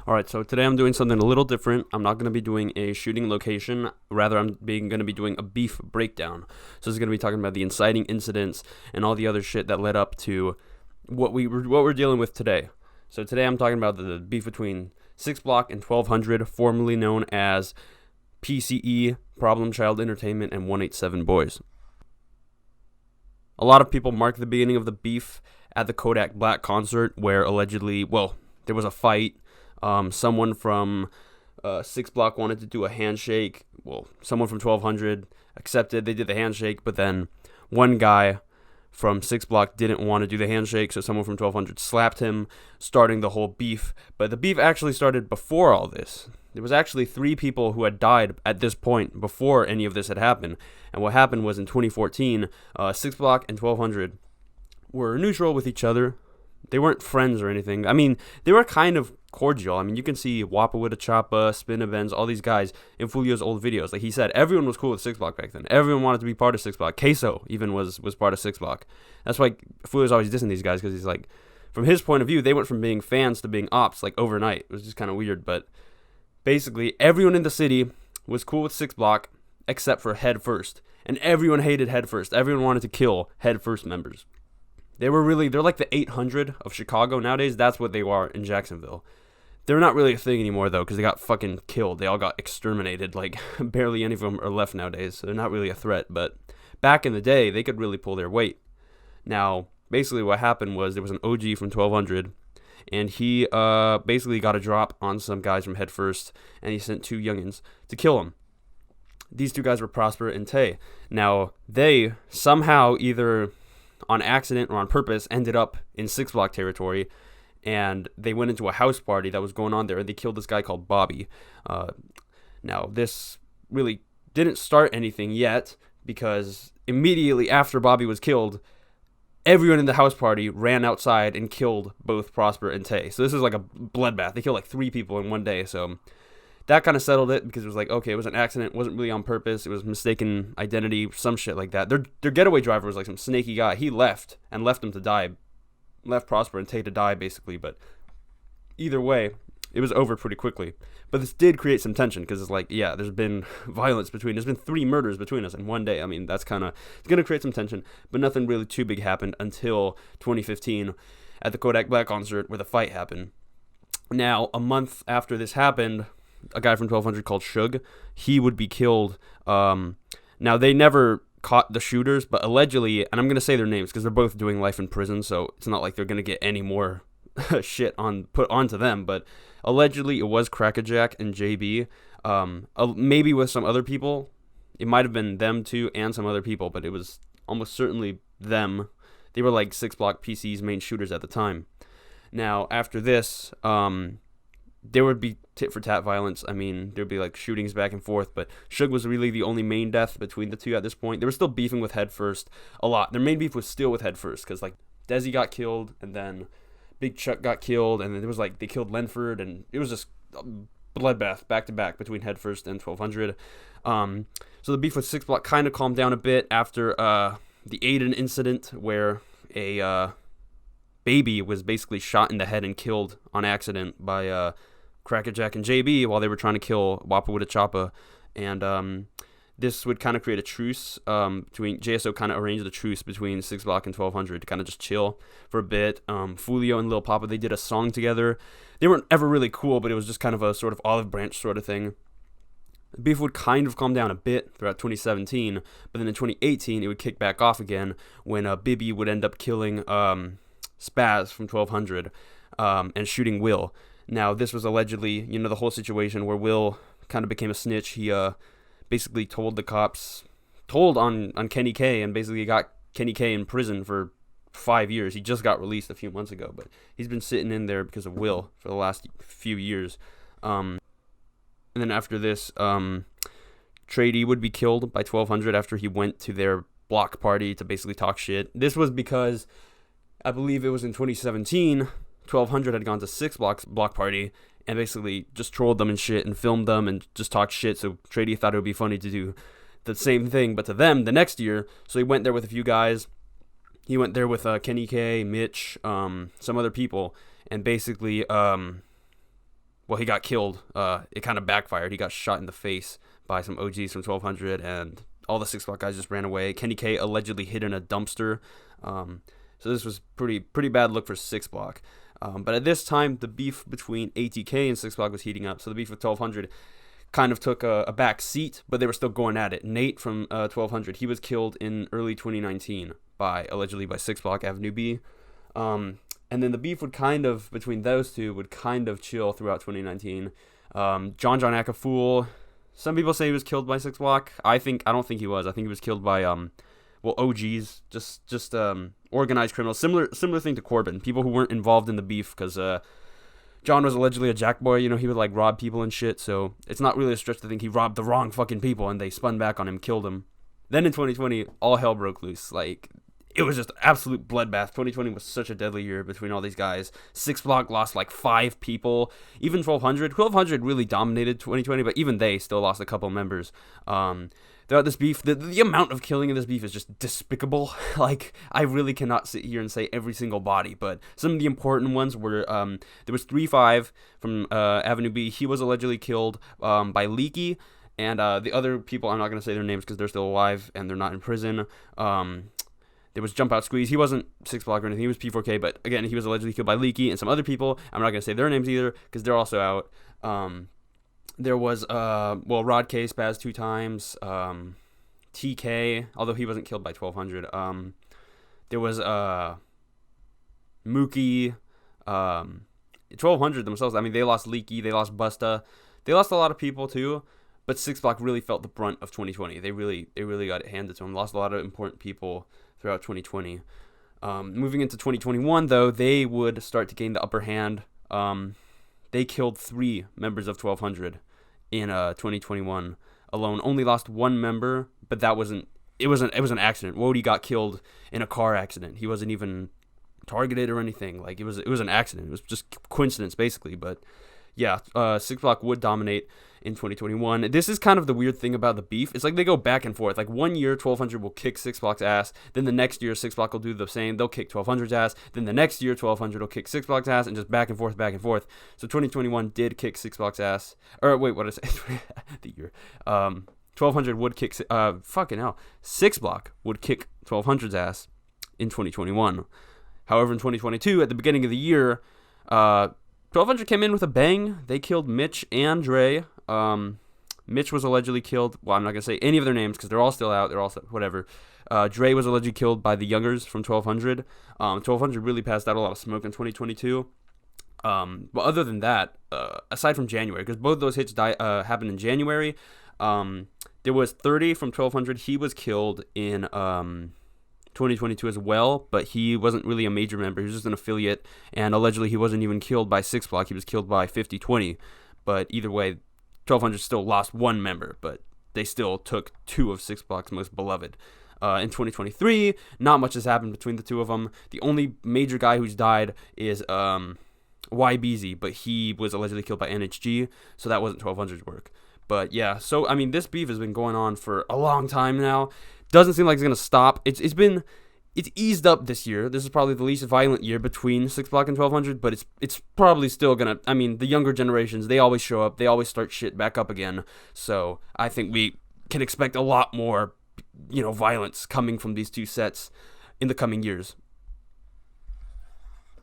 Alright, so today I'm doing something a little different. I'm not going to be doing a shooting location. Rather, I'm going to be doing a beef breakdown. So this is going to be talking about the inciting incidents and all the other shit that led up to what we're dealing with today. So today I'm talking about the beef between 6 Block and 1200, formerly known as PCE, Problem Child Entertainment, and 187 Boys. A lot of people mark the beginning of the beef at the Kodak Black concert where allegedly, there was a fight. Someone from 6 Block wanted to do a handshake. Well, someone from 1200 accepted. They did the handshake, but then one guy from 6 Block didn't want to do the handshake, so someone from 1200 slapped him, starting the whole beef. But the beef actually started before all this. There was actually 3 people who had died at this point before any of this had happened. And what happened was in 2014, 6 Block and 1200 were neutral with each other. They weren't friends or anything. I mean, they were kind of cordial. I mean, you can see Wappa with a Choppa, Spin Events, all these guys in Fulio's old videos. Like he said, everyone was cool with 6 Block back then. Everyone wanted to be part of 6 Block. Queso even was part of 6 Block. That's why Fulio's always dissing these guys, because he's like, from his point of view, they went from being fans to being ops like overnight. It was just kind of weird, but basically everyone in the city was cool with 6 Block except for Head First. And everyone hated Head First. Everyone wanted to kill Head First members. They're like the 800 of Chicago nowadays. That's what they are in Jacksonville. They're not really a thing anymore, though, because they got fucking killed. They all got exterminated. Like, barely any of them are left nowadays, so they're not really a threat. But back in the day, they could really pull their weight. Now, basically what happened was there was an OG from 1200, and he basically got a drop on some guys from Head First, and he sent 2 youngins to kill him. These 2 guys were Prosper and Tay. Now, they somehow either on accident or on purpose ended up in 6 Block territory, and they went into a house party that was going on there, and they killed this guy called Bobby. Now, this really didn't start anything yet, because immediately after Bobby was killed, everyone in the house party ran outside and killed both Prosper and Tay. So this is like a bloodbath. They killed like 3 people in one day, so that kind of settled it, because it was like, okay, it was an accident, it wasn't really on purpose, it was mistaken identity, some shit like that. Their getaway driver was like some snaky guy. He left them to die, left Prosper and Tay to die, basically. But either way, it was over pretty quickly. But this did create some tension, because it's like, yeah, there's been violence there's been 3 murders between us in one day. I mean, it's going to create some tension, but nothing really too big happened until 2015 at the Kodak Black concert, where the fight happened. Now, a month after this happened, a guy from 1200 called Suge, he would be killed. Now, they never caught the shooters, but allegedly, and I'm going to say their names because they're both doing life in prison, so it's not like they're going to get any more shit put onto them, but allegedly it was Crackerjack and JB, maybe with some other people. It might have been them too and some other people, but it was almost certainly them. They were like 6 Block PC's main shooters at the time. Now, after this, there would be tit-for-tat violence. I mean, there'd be like shootings back and forth, but Suge was really the only main death between the 2 at this point. They were still beefing with Head First a lot. Their main beef was still with Head First, because like Desi got killed, and then Big Chuck got killed, and then there was like they killed Lenford, and it was just a bloodbath back to back between Head First and 1200. So the beef with 6 Block kind of calmed down a bit after the Aiden incident, where a baby was basically shot in the head and killed on accident by Crackerjack and JB while they were trying to kill Wappa with a Choppa. And this would kind of create a truce between JSO, kind of arranged a truce between 6 Block and 1200 to kind of just chill for a bit. Fulio and Lil Papa, they did a song together. They weren't ever really cool, but it was just kind of a sort of olive branch sort of thing. The beef would kind of calm down a bit throughout 2017, but then in 2018 it would kick back off again when Bibby would end up killing Spaz from 1200 and shooting Will. Now, this was allegedly, the whole situation where Will kind of became a snitch. He basically told on Kenny K, and basically got Kenny K in prison for 5 years. He just got released a few months ago, but he's been sitting in there because of Will for the last few years. And then after this, Trady would be killed by 1200 after he went to their block party to basically talk shit. This was because I believe it was in 2017, 1200 had gone to 6 Block's block party and basically just trolled them and shit and filmed them and just talked shit. So Trady thought it would be funny to do the same thing, but to them the next year. So he went there with a few guys. He went there with Kenny K, Mitch, some other people, and basically well, he got killed. It kind of backfired. He got shot in the face by some OGs from 1200, and all the 6 block guys just ran away. Kenny K allegedly hid in a dumpster. So this was pretty bad look for 6 block. But at this time, the beef between ATK and 6 block was heating up. So the beef with 1200 kind of took a back seat, but they were still going at it. Nate from 1200, he was killed in early 2019 allegedly by 6 block Avenue B. And then the beef would between those two would kind of chill throughout 2019. John Akafool, some people say he was killed by 6 block. I don't think he was. I think he was killed by OGs, just organized criminals. Similar thing to Corbin, people who weren't involved in the beef, because John was allegedly a jack boy. He would like rob people and shit. So it's not really a stretch to think he robbed the wrong fucking people and they spun back on him, killed him. Then in 2020, all hell broke loose. Like, it was just absolute bloodbath. 2020 was such a deadly year between all these guys. 6 block lost like 5 people. Even 1200 really dominated 2020, but even they still lost a couple members. Throughout this beef, the amount of killing in this beef is just despicable. Like, I really cannot sit here and say every single body, but some of the important ones were, there was 3-5 from Avenue B. He was allegedly killed by Leaky, and the other people, I'm not going to say their names because they're still alive and they're not in prison. There was Jump Out Squeeze. He wasn't 6 block or anything. He was P4K, but again, he was allegedly killed by Leaky and some other people. I'm not going to say their names either because they're also out. There was, Rod K, Spaz 2 times. TK, although he wasn't killed by 1200. There was Mookie. 1200 themselves, I mean, they lost Leaky. They lost Busta. They lost a lot of people too. But 6 block really felt the brunt of 2020. They really got it handed to them. Lost a lot of important people throughout 2020. Moving into 2021, though, they would start to gain the upper hand. They killed 3 members of 1200 in 2021 alone. Only lost 1 member, but it was an accident. Wody got killed in a car accident. He wasn't even targeted or anything. Like, it was an accident. It was just coincidence, basically. But yeah, 6 block would dominate in 2021. This is kind of the weird thing about the beef. It's like they go back and forth. Like, one year 1200 will kick 6 block's ass, then the next year 6 block will do the same. They'll kick 1200's ass, then the next year 1200 will kick 6 block's ass, and just back and forth. So 2021 did kick 6 block's ass. Or wait, what did I say? The year. 1200 would kick 6 block would kick 1200's ass in 2021. However, in 2022, at the beginning of the year, 1200 came in with a bang. They killed Mitch and Dre. Mitch was allegedly killed. Well, I'm not going to say any of their names because they're all still out. They're all whatever. Dre was allegedly killed by the Youngers from 1200. 1200 really passed out a lot of smoke in 2022. But other than that, aside from January, because both of those hits happened in January, there was 30 from 1200. He was killed in 2022 as well, but he wasn't really a major member. He was just an affiliate, and allegedly he wasn't even killed by 6 block. He was killed by 5020. But either way, 1200 still lost 1 member, but they still took 2 of 6 block's most beloved. In 2023, not much has happened between the two of them. The only major guy who's died is YBZ, but he was allegedly killed by NHG, so that wasn't 1200's work. But yeah, so I mean, this beef has been going on for a long time now. Doesn't seem like it's gonna stop. It's eased up this year. This is probably the least violent year between 6 block and 1200, but it's probably still gonna. I mean, the younger generations, they always show up. They always start shit back up again. So I think we can expect a lot more, violence coming from these two sets in the coming years.